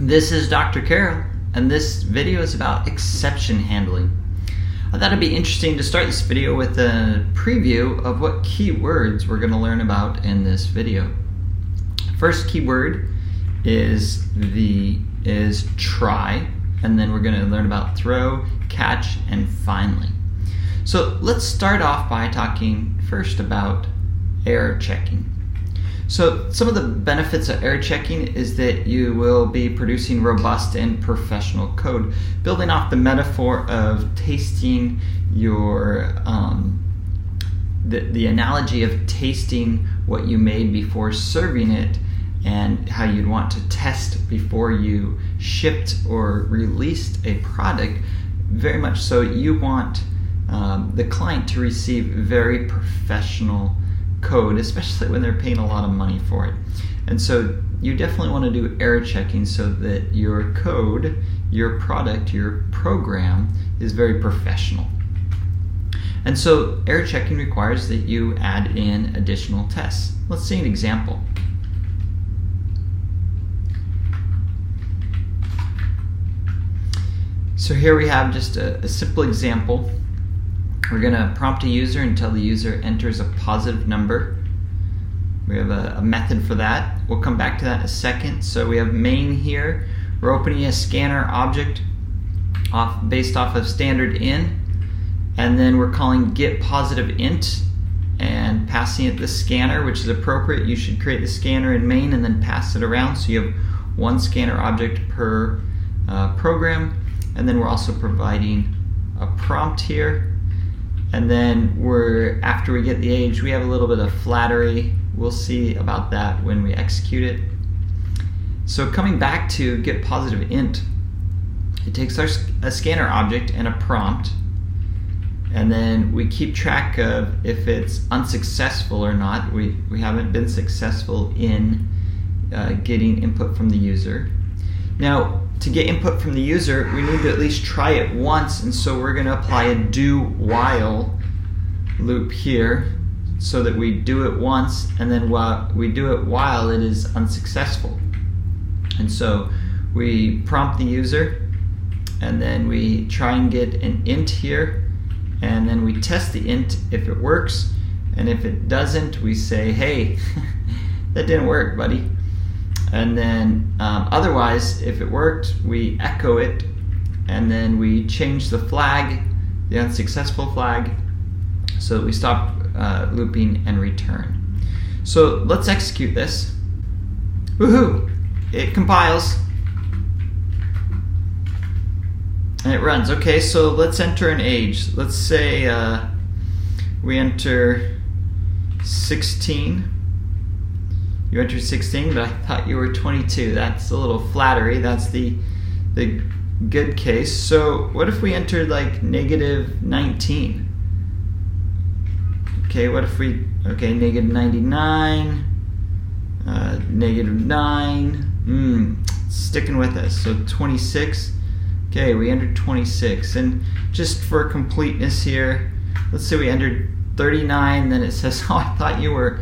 This is Dr. Carroll, and this video is about exception handling. I thought it'd be interesting to start this video with a preview of what keywords we're going to learn about in this video. First keyword is try, and then we're going to learn about throw, catch, and finally. So let's start off by talking first about error checking. So some of the benefits of error checking is that you will be producing robust and professional code, building off the metaphor of tasting your, the analogy of tasting what you made before serving it, and how you'd want to test before you shipped or released a product. Very much so, you want the client to receive very professional code, especially when they're paying a lot of money for it. And so you definitely want to do error checking so that your code, your product, your program is very professional. And so error checking requires that you add in additional tests. Let's see an example. So here we have just a simple example. We're going to prompt a user until the user enters a positive number. We have a method for that. We'll come back to that in a second. So we have main here. We're opening a scanner object based off of standard in, and then we're calling get positive int and passing it the scanner, which is appropriate. You should create the scanner in main and then pass it around so you have one scanner object per program. And then we're also providing a prompt here. And then after we get the age, we have a little bit of flattery. We'll see about that when we execute it. So coming back to get positive int, it takes a scanner object and a prompt, and then we keep track of if it's unsuccessful or not. We haven't been successful in getting input from the user. Now, to get input from the user, we need to at least try it once, and so we're going to apply a do while loop here so that we do it once, and then we do it while it is unsuccessful. And so we prompt the user, and then we try and get an int here, and then we test the int if it works, and if it doesn't, we say, hey, that didn't work, buddy. And then otherwise, if it worked, we echo it, and then we change the flag, the unsuccessful flag, so that we stop looping and return. So let's execute this. Woohoo! It compiles and it runs. Okay, so let's enter an age. Let's say we enter 16. You entered 16, but I thought you were 22. That's a little flattery. That's the good case. So what if we entered like negative 19? Okay, what if negative 99, negative 9, sticking with us. So 26. Okay, we entered 26. And just for completeness here, let's say we entered 39, then it says, oh, I thought you were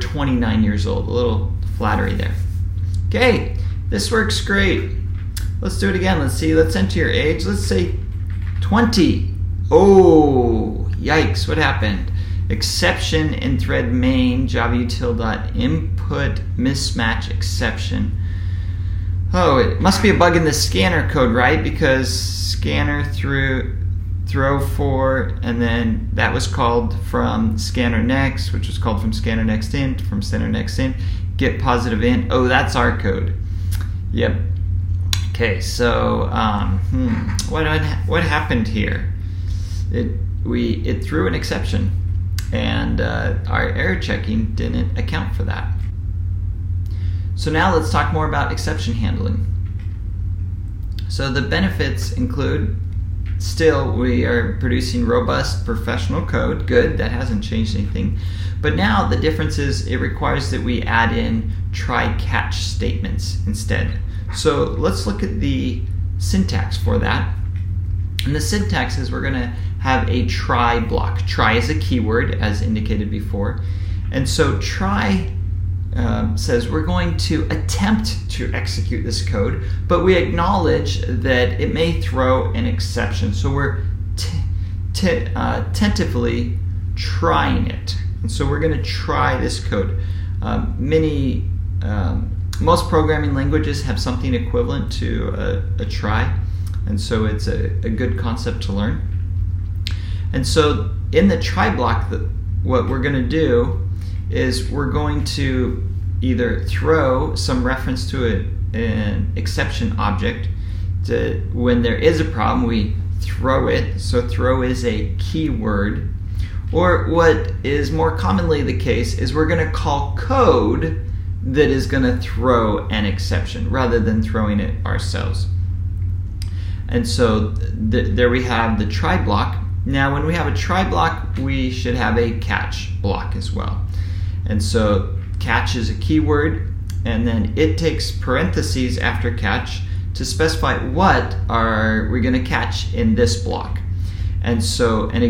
29 years old. A little flattery there. Okay, this works great. Let's do it again. Let's enter your age. Let's say 20. Oh, yikes, what happened? Exception in thread main javautil.input mismatch exception. Oh, it must be a bug in the scanner code, right? Because scanner throw for, and then that was called from scanner next, which was called from scanner next int, from scanner next int, get positive int. Oh, that's our code. Yep. Okay, so what happened here? It threw an exception, and our error checking didn't account for that. So now let's talk more about exception handling. So the benefits include, still, we are producing robust professional code. Good, that hasn't changed anything. But now the difference is it requires that we add in try-catch statements instead. So let's look at the syntax for that. And the syntax is we're going to have a try block. Try is a keyword, as indicated before. And so try says we're going to attempt to execute this code, but we acknowledge that it may throw an exception. So we're tentatively trying it. And so we're going to try this code. Most programming languages have something equivalent to a try, and so it's a good concept to learn. And so in the try block, what we're going to do is we're going to either throw some reference to an exception object. When there is a problem, we throw it. So throw is a keyword. Or what is more commonly the case is we're going to call code that is going to throw an exception rather than throwing it ourselves. And so there we have the try block. Now when we have a try block, we should have a catch block as well. And so catch is a keyword, and then it takes parentheses after catch to specify what are we going to catch in this block. And so an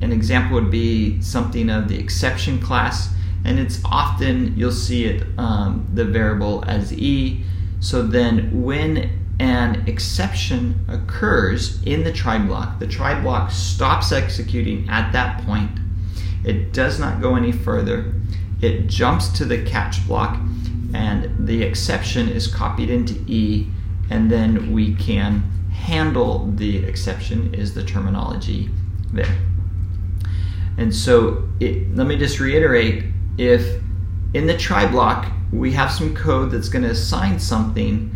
example would be something of the exception class, and it's often, you'll see it, the variable as E. So then when an exception occurs in the try block stops executing at that point. It does not go any further. It jumps to the catch block, and the exception is copied into E, and then we can handle the exception is the terminology there. And so let me just reiterate, if in the try block we have some code that's going to assign something,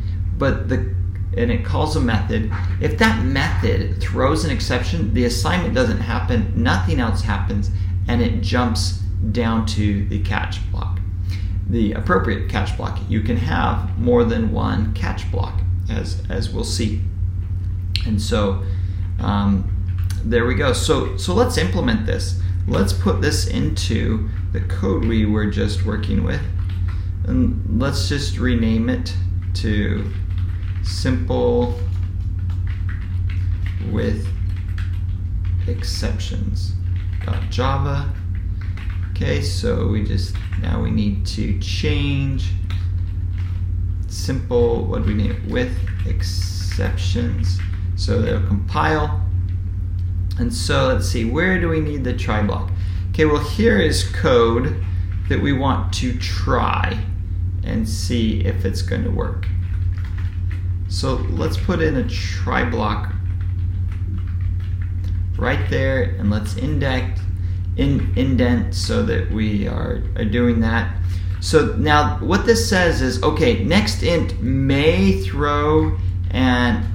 and it calls a method, if that method throws an exception, the assignment doesn't happen, nothing else happens, and it jumps down to the catch block, the appropriate catch block. You can have more than one catch block, as we'll see. And so there we go. So let's implement this. Let's put this into the code we were just working with, and let's just rename it to simple with exceptions.java. Okay, so now we need to change simple, what do we need, with exceptions, so they'll compile. And so let's see, where do we need the try block? Okay, well here is code that we want to try and see if it's going to work. So let's put in a try block right there, and let's indent so that we are doing that. So now what this says is, okay, next int may throw an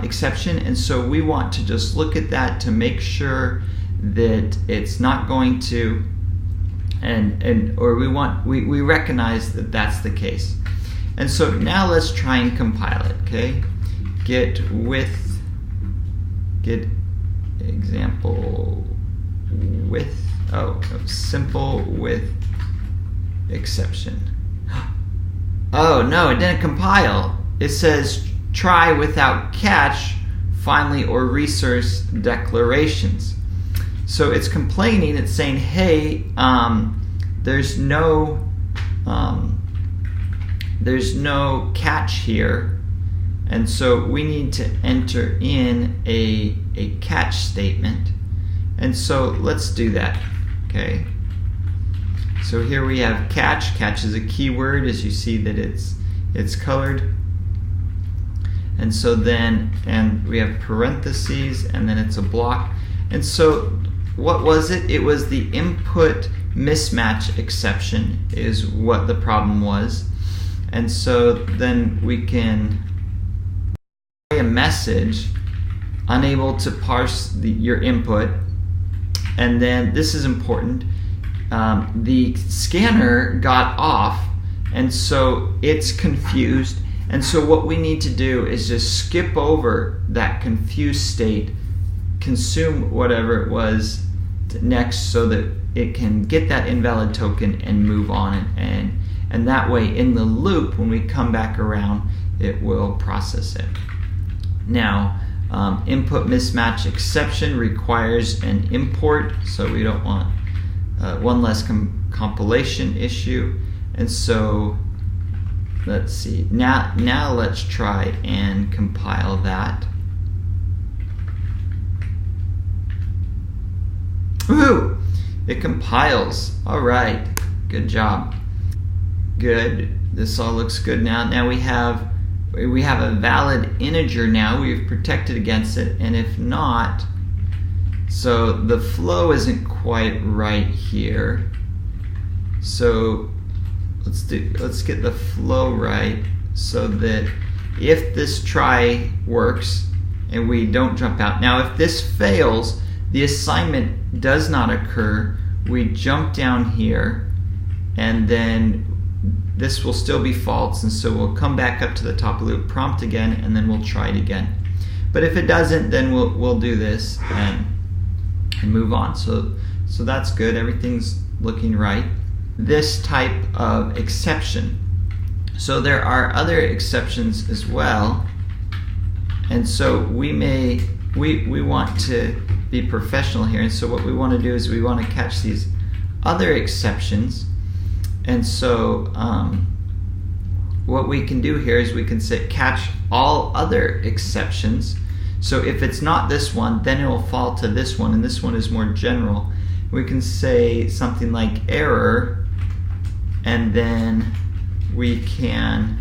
exception, and so we want to just look at that to make sure that it's not going to, we recognize that that's the case. And so now let's try and compile it. Okay, get example with simple with exception. Oh no, it didn't compile. It says try without catch, finally, or resource declarations. So it's complaining. It's saying, hey, there's no catch here, and so we need to enter in a catch statement. And so let's do that. Okay, so here we have catch. Catch is a keyword, as you see that it's colored. And so then, and we have parentheses, and then it's a block. And so what was it? It was the input mismatch exception is what the problem was. And so then we can a message unable to parse your input. And then this is important. The scanner got off, and so it's confused. And so what we need to do is just skip over that confused state, consume whatever it was next so that it can get that invalid token and move on. And that way, in the loop, when we come back around, it will process it. Now, input mismatch exception requires an import, so we don't want one less compilation issue. And so let's see, now let's try and compile that. Woohoo! It compiles. All right, good job. Good. This all looks good now. Now we have a valid integer now. We've protected against it, and if not, so the flow isn't quite right here. So let's get the flow right so that if this try works and we don't jump out. Now if this fails, the assignment does not occur. We jump down here, and then this will still be false, and so we'll come back up to the top of the loop, prompt again, and then we'll try it again. But if it doesn't, then we'll do this and move on. So that's good. Everything's looking right. This type of exception. So there are other exceptions as well, and so we want to be professional here, and so what we want to do is we want to catch these other exceptions. And so what we can do here is we can say catch all other exceptions. So if it's not this one, then it will fall to this one, and this one is more general. We can say something like error, and then we can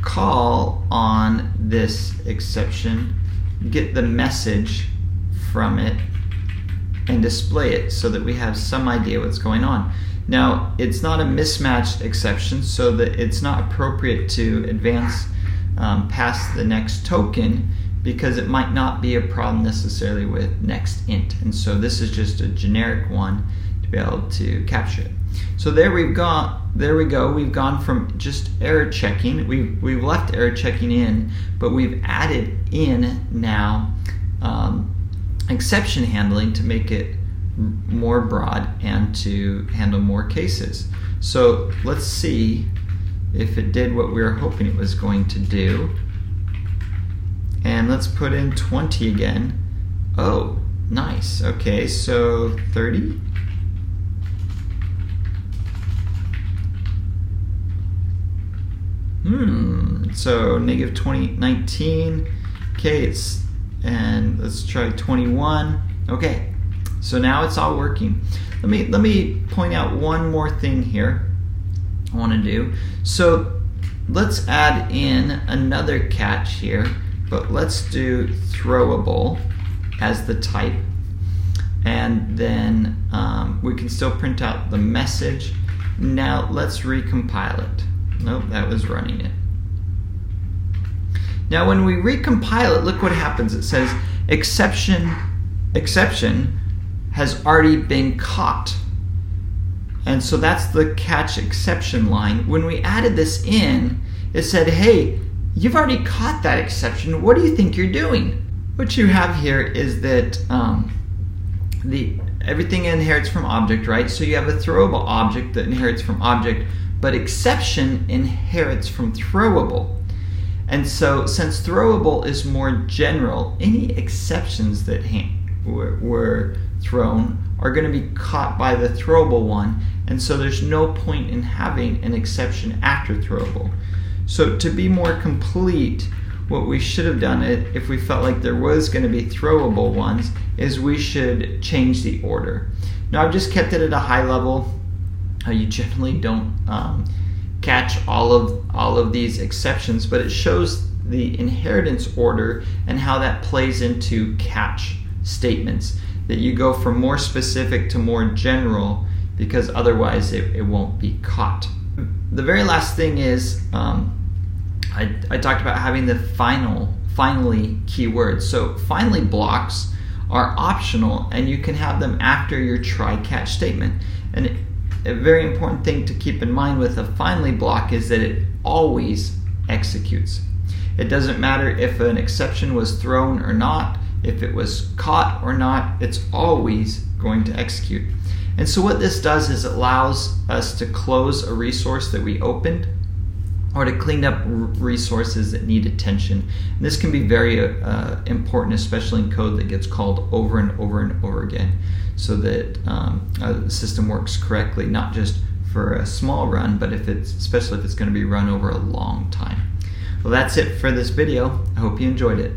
call on this exception, get the message from it, and display it so that we have some idea what's going on. Now, it's not a mismatched exception, so that it's not appropriate to advance past the next token, because it might not be a problem necessarily with next int. And so this is just a generic one to be able to capture it. So there we go. We've gone from just error checking. We've left error checking in, but we've added in now exception handling to make it more broad and to handle more cases. So let's see if it did what we were hoping it was going to do. And let's put in 20 again. Oh, nice. Okay, so 30. So negative 20, 19. Okay, and let's try 21. Okay, so now it's all working. Let me point out one more thing here I want to do. So let's add in another catch here, but let's do throwable as the type, and then we can still print out the message. Now let's recompile it. Nope, that was running it. Now when we recompile it, look what happens. It says exception has already been caught. And so that's the catch exception line. When we added this in, it said, hey, you've already caught that exception. What do you think you're doing? What you have here is that everything inherits from object, right? So you have a throwable object that inherits from object, but exception inherits from throwable. And so since throwable is more general, any exceptions that were thrown are going to be caught by the throwable one, and so there's no point in having an exception after throwable. So to be more complete, what we should have done, if we felt like there was going to be throwable ones, is we should change the order. Now I've just kept it at a high level. You generally don't catch all of these exceptions, but it shows the inheritance order and how that plays into catch statements, that you go from more specific to more general, because otherwise it won't be caught. The very last thing is I talked about having the finally keyword. So finally blocks are optional, and you can have them after your try catch statement. And a very important thing to keep in mind with a finally block is that it always executes. It doesn't matter if an exception was thrown or not, if it was caught or not, it's always going to execute. And so what this does is it allows us to close a resource that we opened, or to clean up resources that need attention. And this can be very important, especially in code that gets called over and over and over again, so that the system works correctly, not just for a small run, but especially if it's going to be run over a long time. Well, that's it for this video. I hope you enjoyed it.